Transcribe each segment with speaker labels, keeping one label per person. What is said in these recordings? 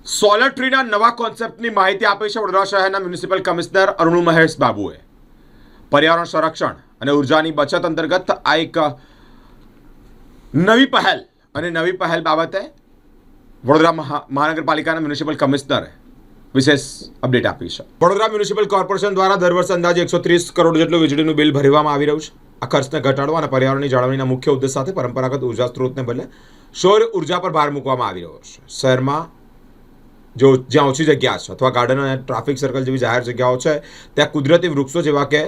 Speaker 1: Solar ટ્રીના નવા કોન્સેપ્ટની માહિતી આપી છે વડોદરા શહેરના મ્યુનિસિપલ કમિશનર અરુણ મહેશ બાબુએ. પર્યાવરણ સંરક્ષણ અને ઉર્જાની બચત અંતર્ગત આ એક નવી પહેલ બાબતે વડોદરા મહાનગરપાલિકાના મ્યુનિસિપલ કમિશનરે વિશેષ અપડેટ આપી છે. વડોદરા મ્યુનિસિપલ કોર્પોરેશન દ્વારા દર વર્ષે અંદાજે 130 કરોડ જેટલું વીજળીનું બિલ ભરવામાં આવી રહ્યું છે. આ ખર્ચને ઘટાડવા અને પર્યાવરણની જાળવણીના મુખ્ય ઉદ્દેશ સાથે પરંપરાગત ઉર્જા સ્ત્રોતને બદલે સૌર ઉર્જા પર ભાર મૂકવામાં આવી રહ્યો છે. શહેરમાં જ્યાં ઓછી જગ્યા છે અથવા ગાર્ડન અને ટ્રાફિક સર્કલ જેવી જાહેર જગ્યાઓ છે ત્યાં કુદરતી વૃક્ષો જેવા કે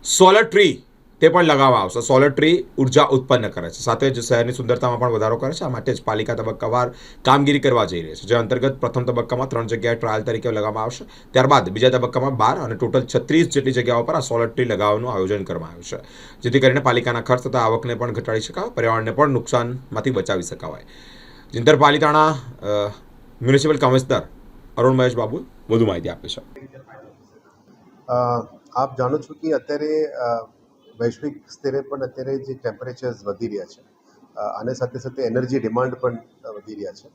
Speaker 1: સોલર ટ્રી તે પણ લગાવવામાં આવશે. સોલર ટ્રી ઉર્જા ઉત્પન્ન કરે છે, સાથે જ શહેરની સુંદરતામાં પણ વધારો કરે છે. આ માટે જ પાલિકા તબક્કાવાર કામગીરી કરવા જઈ રહી છે, જે અંતર્ગત પ્રથમ તબક્કામાં 3 જગ્યાએ ટ્રાયલ તરીકે લગાવવામાં આવશે. ત્યારબાદ બીજા તબક્કામાં 12 અને ટોટલ 36 જેટલી જગ્યાઓ પર આ સોલર ટ્રી લગાવવાનું આયોજન કરવામાં આવ્યું છે, જેથી કરીને પાલિકાના ખર્ચ તથા આવકને પણ ઘટાડી શકાય, પર્યાવરણને પણ નુકસાનમાંથી બચાવી શકાય. जिंदर पालिताना म्युनिसिपल कमिश्नर अरुण महेश बाबू વધુ માહિતી આપે છે.
Speaker 2: આપ જાણો છો કે અત્યારે વૈશ્વિક સ્તરે પણ અત્યારે જે ટેમ્પરેચર્સ વધી રહ્યા છે અને સાથે સાથે એનર્જી ડિમાન્ડ પણ વધી રહ્યા છે.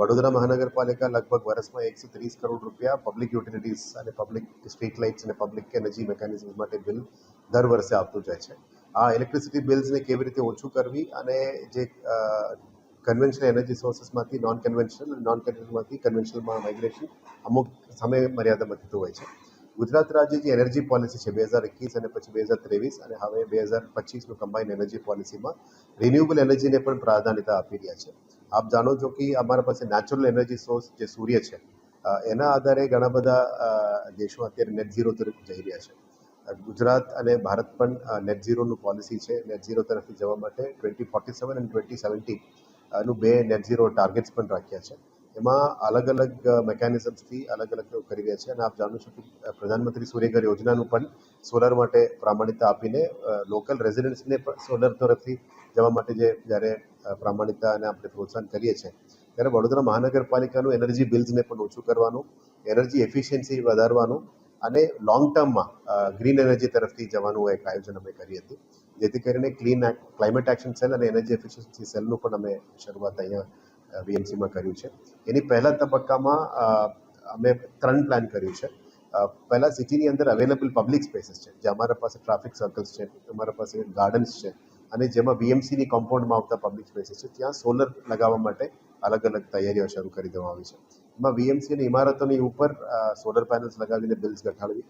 Speaker 2: વડોદરા મહાનગરપાલિકા લગભગ વર્ષમાં 130 કરોડ રૂપિયા પબ્લિક યુટિલિટીઝ અને પબ્લિક સ્ટ્રીટ લાઇટ્સ અને પબ્લિક એનર્જી મિકેનિઝમ માટે બિલ દર વર્ષે આપતું જાય છે. આ ઇલેક્ટ્રિસિટી બિલ્સને કેવી રીતે ઓછું કરવી અને જે કન્વેન્શનલ એનર્જી સોર્સિસમાંથી નોન કન્વેન્શનલમાંથી કન્વેન્શનલમાં માઇગ્રેશન અમુક સમય મર્યાદામાં થતું હોય છે. ગુજરાત રાજ્ય જે એનર્જી પોલિસી છે 2021 અને પછી 2023 અને હવે 2025નું કમ્બાઇન્ડ એનર્જી પોલિસીમાં રિન્યુએબલ એનર્જીને પણ પ્રાધાન્યતા આપી રહ્યા છે. આપ જાણો છો કે અમારા પાસે નેચરલ એનર્જી સોર્સ જે સૂર્ય છે એના આધારે ઘણા બધા દેશો અત્યારે નેટ ઝીરો તરફ જઈ રહ્યા છે. ગુજરાત અને ભારત પણ નેટ ઝીરોનું પોલિસી છે. નેટ ઝીરો તરફથી જવા માટે 2047 અને 2070 નું 2 નેટ ઝીરો ટાર્ગેટ્સ પણ રાખ્યા છે. એમાં અલગ અલગ મેકેનિઝમ્સથી અલગ અલગ કરી રહ્યા છે અને આપ જાણો છો કે પ્રધાનમંત્રી સૂર્યઘર યોજનાનું પણ સોલર માટે પ્રામાણિકતા આપીને લોકલ રેઝિડન્ટ્સને પણ સોલર તરફથી જવા માટે જ્યારે પ્રામાણિકતા અને આપણે પ્રોત્સાહન કરીએ છીએ ત્યારે વડોદરા મહાનગરપાલિકાનું એનર્જી બિલ્સને પણ ઓછું કરવાનું, એનર્જી એફિશિયન્સી વધારવાનું અને લોંગ ટર્મમાં ગ્રીન એનર્જી તરફથી જવાનું એક આયોજન અમે કરી હતી, જેથી કરીને ક્લાઇમેટ એક્શન સેલ અને એનર્જી એફિશિયન્સી સેલનું પણ અમે શરૂઆત અહીંયા વીએમસીમાં કર્યું છે. એની પહેલા તબક્કામાં અમે 3 પ્લાન કર્યું છે. પહેલાં સિટીની અંદર અવેલેબલ પબ્લિક સ્પેસીસ છે, જે અમારા પાસે ટ્રાફિક સર્કલ્સ છે, અમારા પાસે ગાર્ડન્સ છે અને જેમાં વીએમસીની કમ્પાઉન્ડમાં આવતા પબ્લિક સ્પેસીસ છે ત્યાં સોલર લગાવવા માટે અલગ અલગ તૈયારીઓ શરૂ કરી દેવામાં આવી છે. એમાં વીએમસીની ઇમારતોની ઉપર સોલર પેનલ્સ લગાવીને બિલ્સ ઘટાડવી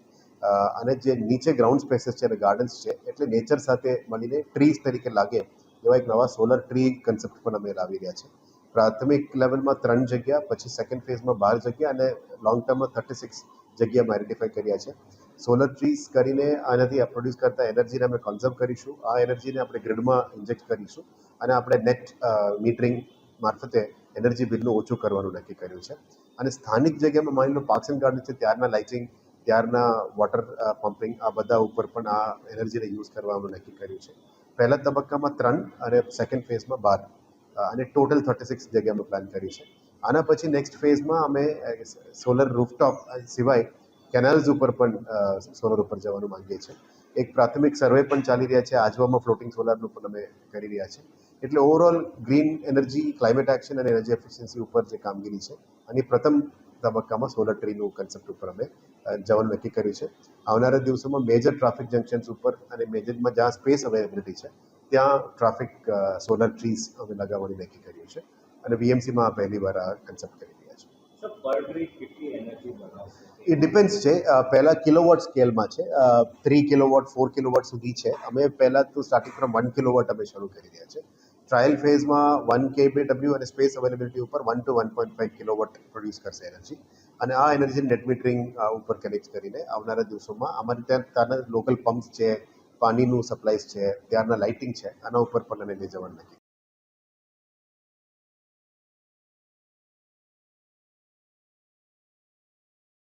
Speaker 2: અને જે નીચે ગ્રાઉન્ડ સ્પેસીસ છે અને ગાર્ડન્સ છે એટલે નેચર સાથે મળીને ટ્રીઝ તરીકે લાગે એવા એક નવા સોલર ટ્રી કન્સેપ્ટ પણ અમે લાવી રહ્યા છે. પ્રાથમિક લેવલમાં 3 જગ્યા, પછી સેકન્ડ ફેઝમાં 12 જગ્યા અને લોંગ ટર્મમાં 36 જગ્યામાં આઈડેન્ટિફાઈ કર્યા છે. સોલર ટ્રીઝ કરીને આનાથી પ્રોડ્યુસ કરતા એનર્જીને અમે કન્ઝર્વ કરીશું. આ એનર્જીને આપણે ગ્રીડમાં ઇન્જેક્ટ કરીશું અને આપણે નેટ મીટરિંગ મારફતે એનર્જી બિલનું ઓછું કરવાનું નક્કી કર્યું છે. અને સ્થાનિક જગ્યામાં માની લો પાર્ક્સ એન્ડ ગાર્ડન છે, ત્યારના લાઇટિંગ, ત્યારના વોટર પમ્પિંગ, આ બધા ઉપર પણ આ એનર્જીને યુઝ કરવાનું નક્કી કર્યું છે. પહેલા તબક્કામાં 3 અને સેકન્ડ ફેઝમાં 12 અને ટોટલ 36 જગ્યામાં પ્લાન કર્યું છે. આના પછી નેક્સ્ટ ફેઝમાં અમે સોલર રૂફટોપ સિવાય કેનાલ્સ ઉપર પણ સોલર ઉપર જવાનું માંગીએ છીએ. એક પ્રાથમિક સર્વે પણ ચાલી રહ્યા છે. આજવામાં ફ્લોટિંગ સોલરનું પણ અમે કરી રહ્યા છે. એટલે overall green energy, climate action અને એનર્જી એફિશિયન્સી ઉપર જે કામગીરી છે અને પ્રથમ તબક્કામાં સોલર ટ્રીનું કન્સેપ્ટ ઉપર અમે જવાનું નક્કી કર્યું છે. આવનારા દિવસોમાં મેજર ટ્રાફિક જંકશન્સ ઉપર અને મેજરમાં જ્યાં સ્પેસ અવેલેબિલિટી છે ત્યાં ટ્રાફિક સોલર ટ્રીઝ અમે લગાવવાની નક્કી કર્યું છે અને વીએમસીમાં પહેલી વાર આ કન્સેપ્ટ કરી રહ્યા છે. એ ડિપેન્ડ્સ છે. પહેલાં કિલોવોટ સ્કેલમાં છે, 3 કિલોવોટ 4 કિલોવોટ સુધી છે. અમે પહેલાં તો સ્ટાર્ટિંગ ફ્રોમ 1 કિલોવોટ અમે શરૂ કરી રહ્યા છે. ટ્રાયલ ફેઝમાં 1 kW અને સ્પેસ અવેલેબિલિટી ઉપર 1 to 1.5 કિલોવોટ પ્રોડ્યુસ કરશે એનર્જી અને આ એનર્જી નેટ મીટરિંગ ઉપર કનેક્ટ કરીને આવનારા દિવસોમાં અમારે ત્યાંના લોકલ પમ્પ્સ છે, પાણીનું સપ્લાયસ છે, ત્યારના લાઇટિંગ છે, આના ઉપર પણ અમે લઈ જવાનું નક્કી